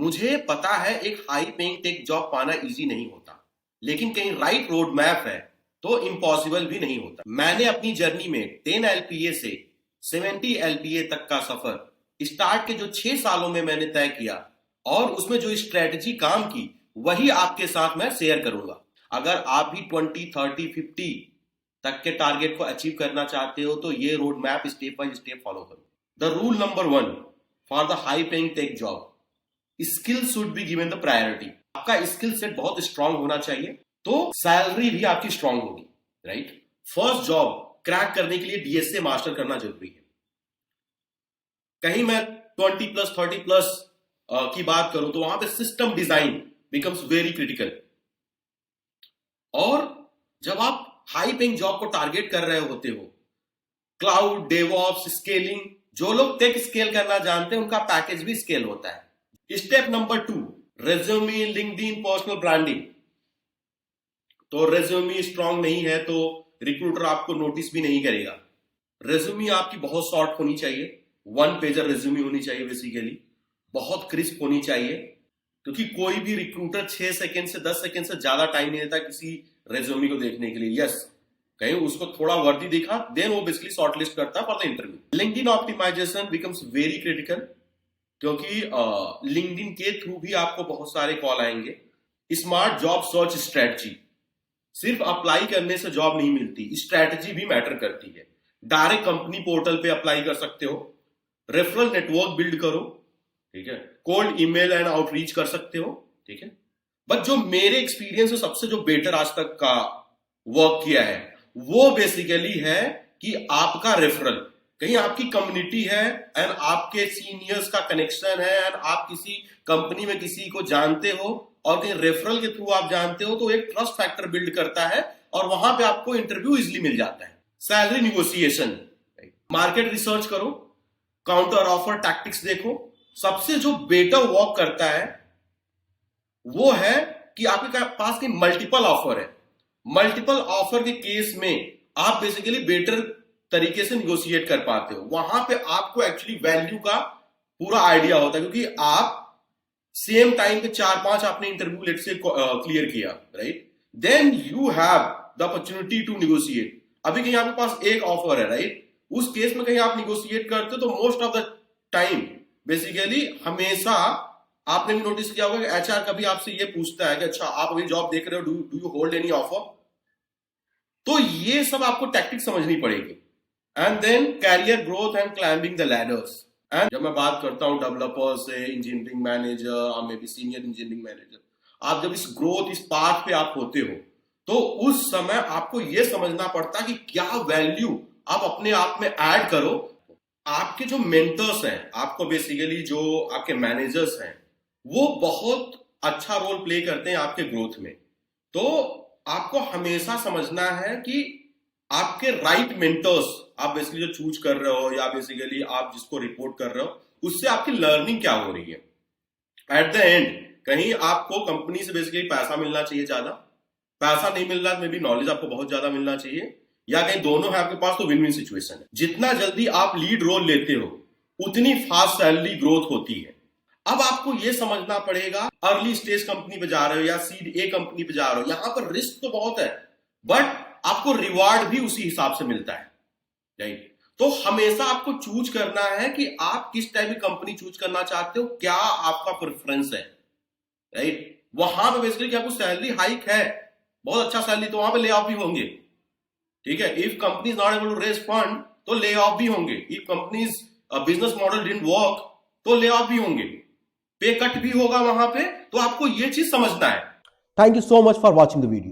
मुझे पता है एक हाई पेइंग टेक जॉब पाना इजी नहीं होता, लेकिन कहीं राइट रोड मैप है तो इम्पॉसिबल भी नहीं होता। मैंने अपनी जर्नी में 10 एलपीए से 70 एलपीए तक का सफर स्टार्ट के जो 6 सालों में मैंने तय किया और उसमें जो स्ट्रेटजी काम की वही आपके साथ मैं शेयर करूंगा। अगर आप भी 20, 30, 50 तक के टारगेट को अचीव करना चाहते हो तो ये road map step by step follow करो। The rule number 1 for the high paying tech job, skill should be given the priority. आपका स्किल सेट बहुत स्ट्रांग होना चाहिए तो सैलरी भी आपकी स्ट्रांग होगी, राइट। फर्स्ट जॉब क्रैक करने के लिए डीएसए मास्टर करना जरूरी है। कहीं मैं 20 प्लस 30 प्लस की बात करूं तो वहां पे system design becomes very critical. और जब आप हाई पेइंग जॉब को टारगेट कर रहे होते हो, क्लाउड, डेवऑप्स, स्केलिंग, जो लोग टेक स्केल करना जानते हैं उनका पैकेज भी स्केल होता है। Step number 2, resume, LinkedIn, personal branding. तो रेज्यूमे स्ट्रांग नहीं है तो रिक्रूटर आपको नोटिस भी नहीं करेगा। रेज्यूमे आपकी बहुत शॉर्ट होनी चाहिए, 1 पेजर रेज्यूमे होनी चाहिए बेसिकली, बहुत क्रिस्प होनी चाहिए, क्योंकि कोई भी रिक्रूटर 6 सेकंड से 10 सेकंड से ज्यादा टाइम नहीं देता किसी रेज्यूमे को देखने के लिए। यस, कहीं उसको थोड़ा वर्दी दिखा देन वो बेसिकली शॉर्टलिस्ट करता है for the interview. LinkedIn optimisation becomes very critical, क्योंकि लिंक्डइन के थ्रू भी आपको बहुत सारे कॉल आएंगे। स्मार्ट जॉब सर्च स्ट्रेटजी, सिर्फ अप्लाई करने से जॉब नहीं मिलती, स्ट्रेटजी भी मैटर करती है। डायरेक्ट कंपनी पोर्टल पे अप्लाई कर सकते हो, रेफरल नेटवर्क बिल्ड करो, ठीक है, कोल्ड ईमेल एंड आउटरीच कर सकते हो, ठीक है। बट जो मेरे एक्सपीरियंस में सबसे जो बेटर आज तक का वर्क किया है वो बेसिकली है कि आपका रेफरल, कहीं आपकी कम्युनिटी है एंड आपके सीनियर्स का कनेक्शन है एंड आप किसी कंपनी में किसी को जानते हो और कहीं रेफरल के थ्रू आप जानते हो तो एक ट्रस्ट फैक्टर बिल्ड करता है और वहां पे आपको इंटरव्यू इजिली मिल जाता है। सैलरी निगोशिएशन, मार्केट रिसर्च करो, काउंटर ऑफर टैक्टिक्स देखो। सबसे जो बेटर वर्क करता है वो है कि आपके पास की मल्टीपल ऑफर है। मल्टीपल ऑफर के केस में आप बेसिकली बेटर तरीके से निगोशिएट कर पाते हो। वहां पे आपको एक्चुअली वैल्यू का पूरा आइडिया होता है, क्योंकि आप सेम टाइम पे 4-5 आपने इंटरव्यू लेट से क्लियर किया, right, then you have the opportunity to negotiate. अभी कहीं आपके पास एक ऑफर है, राइट, उस केस में कहीं आप निगोशिएट करते हो तो most of the time basically हमेशा आपने भी नोटिस किया होगा कि एचआर कभी आपसे ये पूछता है कि अच्छा आप अभी जॉब देख रहे हो, do you hold any offer. तो ये सब आपको टैक्टिक समझनी पड़ेगी। And then career growth and climbing the ladders. And जब मैं बात करता हूं डेवलपर से इंजीनियरिंग मैनेजर और may be senior engineering manager, आप जब इस ग्रोथ, इस पाथ पे आप होते हो तो उस समय आपको यह समझना पड़ता है कि क्या वैल्यू आप अपने आप में ऐड करो। आपके जो मेंटर्स हैं, आपको बेसिकली जो आपके मैनेजर्स हैं, वो बहुत अच्छा रोल प्ले करते हैं आपके ग्रोथ में। तो आपको हमेशा समझना है कि आपके राइट मेंटर्स आप बेसिकली जो चूज कर रहे हो या बेसिकली आप जिसको रिपोर्ट कर रहे हो उससे आपकी लर्निंग क्या हो रही है। एट द एंड कहीं आपको कंपनी से बेसिकली पैसा मिलना चाहिए, ज्यादा पैसा नहीं मिल रहा, मे बी नॉलेज आपको बहुत ज्यादा मिलना चाहिए, या कहीं दोनों है आपके पास, तो विन विन सिचुएशन है। जितना जल्दी आप लीड रोल लेते हो उतनी फास्ट सैलरी ग्रोथ होती है। अब आपको यह समझना पड़ेगा, अर्ली स्टेज कंपनी पे जा रहे हो या सीड ए कंपनी पे जा रहे हो, यहां पर रिस्क तो बहुत है बट आपको रिवार्ड भी उसी हिसाब से मिलता है, राइट। तो हमेशा आपको चूज करना है कि आप किस टाइप की कंपनी चूज करना चाहते हो, क्या आपका प्रेफरेंस है, राइट। वहां पे बेसिकली आपको सैलरी हाइक है, बहुत अच्छा सैलरी, तो वहां पे ले ऑफ भी होंगे, ठीक है। If company is not able to raise fund तो ले ऑफ भी होंगे। If company's business model didn't work तो ले ऑफ भी होंगे, पे कट भी होगा वहां पे। तो आपको ये चीज समझना है। Thank you so much for watching the video.